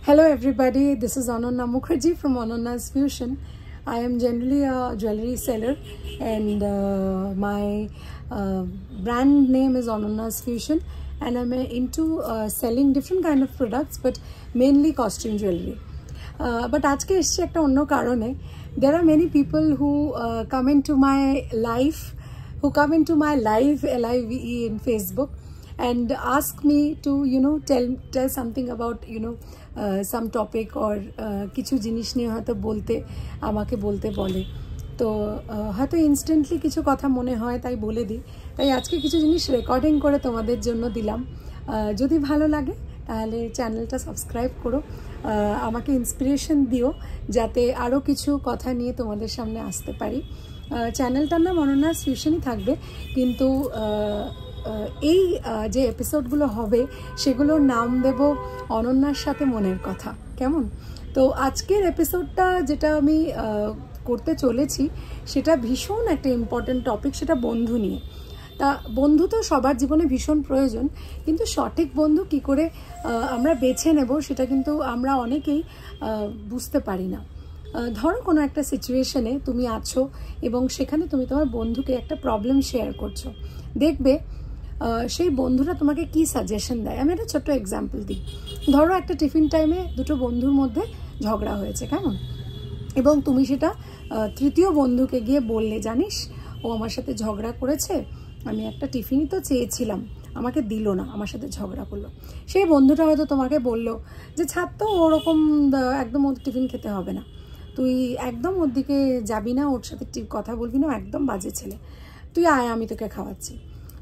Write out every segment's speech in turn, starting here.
Hello everybody, this is Ananya Mukherjee from Ananya's Fusion. I am generally a jewelry seller and my brand name is Ananya's Fusion, and I'm into selling different kind of products but mainly costume jewelry. But আজকে এসেছি একটা অন্য কারণে. There are many people who come into my life, live in Facebook, and ask me to tell something about some topic or কিছু জিনিস নিয়ে হয়তো আমাকে বলতে বলে। তো হয়তো ইনস্ট্যান্টলি কিছু কথা মনে হয় তাই বলে দিই। তাই আজকে কিছু জিনিস রেকর্ডিং করে তোমাদের জন্য দিলাম। যদি ভালো লাগে তাহলে চ্যানেলটা সাবস্ক্রাইব করো, আমাকে ইন্সপিরেশন দিও যাতে আরও কিছু কথা নিয়ে তোমাদের সামনে আসতে পারি। চ্যানেলটার নাম অনন্যাস ফিউশনই থাকবে, কিন্তু এই যে এপিসোডগুলো হবে সেগুলোর নাম দেব অনন্যার সাথে মনের কথা। কেমন? তো আজকের এপিসোডটা যেটা আমি করতে চলেছি সেটা ভীষণ একটা ইম্পর্টেন্ট টপিক, সেটা বন্ধু নিয়ে। তা বন্ধু তো সবার জীবনে ভীষণ প্রয়োজন, কিন্তু সঠিক বন্ধু কি করে আমরা বেছে নেব সেটা কিন্তু আমরা অনেকেই বুঝতে পারি না। ধরো কোনো একটা সিচুয়েশনে তুমি আছো এবং সেখানে তুমি তোমার বন্ধুকে একটা প্রবলেম শেয়ার করছো, দেখবে সেই বন্ধুরা তোমাকে কি সাজেশন দেয়। আমি একটা ছোট্ট এক্সাম্পল দিই। ধরো একটা টিফিন টাইমে দুটো বন্ধুর মধ্যে ঝগড়া হয়েছে, কেমন, এবং তুমি সেটা তৃতীয় বন্ধুকে গিয়ে বললে, জানিস ও আমার সাথে ঝগড়া করেছে, আমি একটা টিফিনই তো চেয়েছিলাম, আমাকে দিল না, আমার সাথে ঝগড়া করলো। সেই বন্ধুটা হয়তো তোমাকে বললো যে ছাড় তো, ওরকম একদম ওর টিফিন খেতে হবে না, তুই একদম ওর দিকে যাবি না, ওর সাথে কথা বলবি না, একদম বাজে ছেলে, তুই আয় আমি তোকে খাওয়াচ্ছি।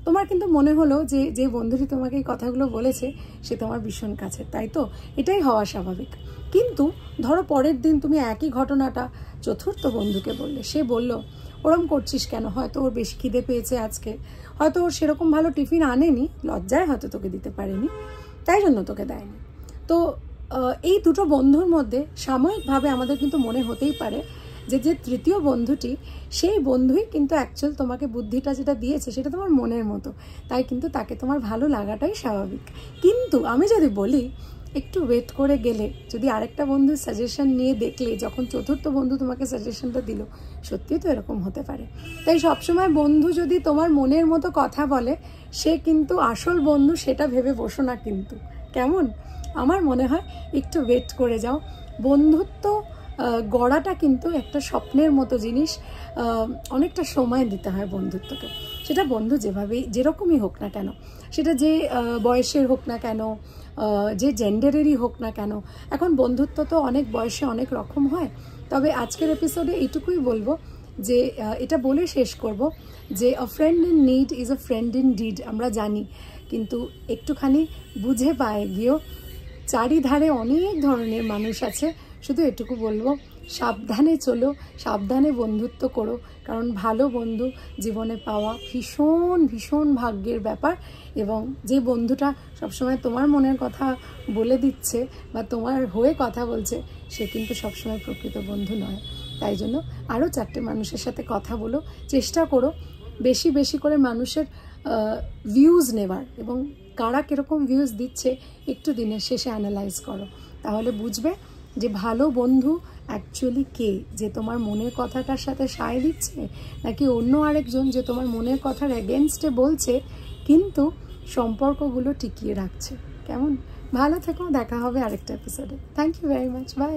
তোমার কিন্তু মনে হলো যে যে বন্ধুটি তোমাকে এই কথাগুলো বলেছে সে তোমার ভীষণ কাছে, তাই তো? এটাই হওয়া স্বাভাবিক। কিন্তু ধরো পরের দিন তুমি একই ঘটনাটা চতুর্থ বন্ধুকে বললে, সে বলল ওরম করছিস কেন, হয়তো ওর বেশি খিদে পেয়েছে আজকে, হয়তো ওর সেরকম ভালো টিফিন আনেনি, লজ্জায় হয়তো তোকে দিতে পারেনি, তাই জন্য তোকে দেয়নি। তো এই দুটো বন্ধুর মধ্যে সাময়িকভাবে আমাদের কিন্তু মনে হতেই পারে যে যে তৃতীয় বন্ধুটি, সেই বন্ধুই কিন্তু অ্যাকচুয়াল তোমাকে বুদ্ধিটা যেটা দিয়েছে সেটা তোমার মনের মতো, তাই কিন্তু তাকে তোমার ভালো লাগাটাই স্বাভাবিক। কিন্তু আমি যদি বলি একটু ওয়েট করে গেলে, যদি আরেকটা বন্ধুর সাজেশন নিয়ে দেখলে যখন চতুর্থ বন্ধু তোমাকে সাজেশনটা দিল, সত্যিই তো এরকম হতে পারে। তাই সবসময় বন্ধু যদি তোমার মনের মতো কথা বলে সে কিন্তু আসল বন্ধু সেটা ভেবে বসো না কিন্তু, কেমন? আমার মনে হয় একটু ওয়েট করে যাও। বন্ধুত্ব গড়াটা কিন্তু একটা স্বপ্নের মতো জিনিস, অনেকটা সময় দিতে হয় বন্ধুত্বকে। সেটা বন্ধু যেরকমই হোক না কেন, সেটা যে বয়সের হোক না কেন, যে জেন্ডারেরই হোক না কেন। এখন বন্ধুত্ব তো অনেক বয়সে অনেক রকম হয়। তবে আজকের এপিসোডে এইটুকুই বলবো যে এটা বলে শেষ করব যে আ friend in need is a friend in deed. আমরা জানি, কিন্তু একটুখানি বুঝে পায় গিয়েও চারিধারে অনেক ধরনের মানুষ আছে। শুধু এটুকু বলবো, সাবধানে চলো, সাবধানে বন্ধুত্ব করো, কারণ ভালো বন্ধু জীবনে পাওয়া ভীষণ ভীষণ ভাগ্যের ব্যাপার। এবং যে বন্ধুটা সবসময় তোমার মনের কথা বলে দিচ্ছে বা তোমার হয়ে কথা বলছে, সে কিন্তু সবসময় প্রকৃত বন্ধু নয়। তাই জন্য আরও 4টে মানুষের সাথে কথা বলো, চেষ্টা করো বেশি বেশি করে মানুষের ভিউজ নেবার, এবং কারা কীরকম ভিউজ দিচ্ছে একটু দিনের শেষে অ্যানালাইজ করো, তাহলে বুঝবে যে ভালো বন্ধু অ্যাকচুয়ালি কে, যে তোমার মনের কথাটার সাথে সায় দিচ্ছে, নাকি অন্য আরেকজন যে তোমার মনের কথার এগেনস্টে বলছে কিন্তু সম্পর্কগুলো টিকিয়ে রাখছে। কেমন? ভালো থেকো, দেখা হবে আরেকটা এপিসোডে। Thank you very much, by.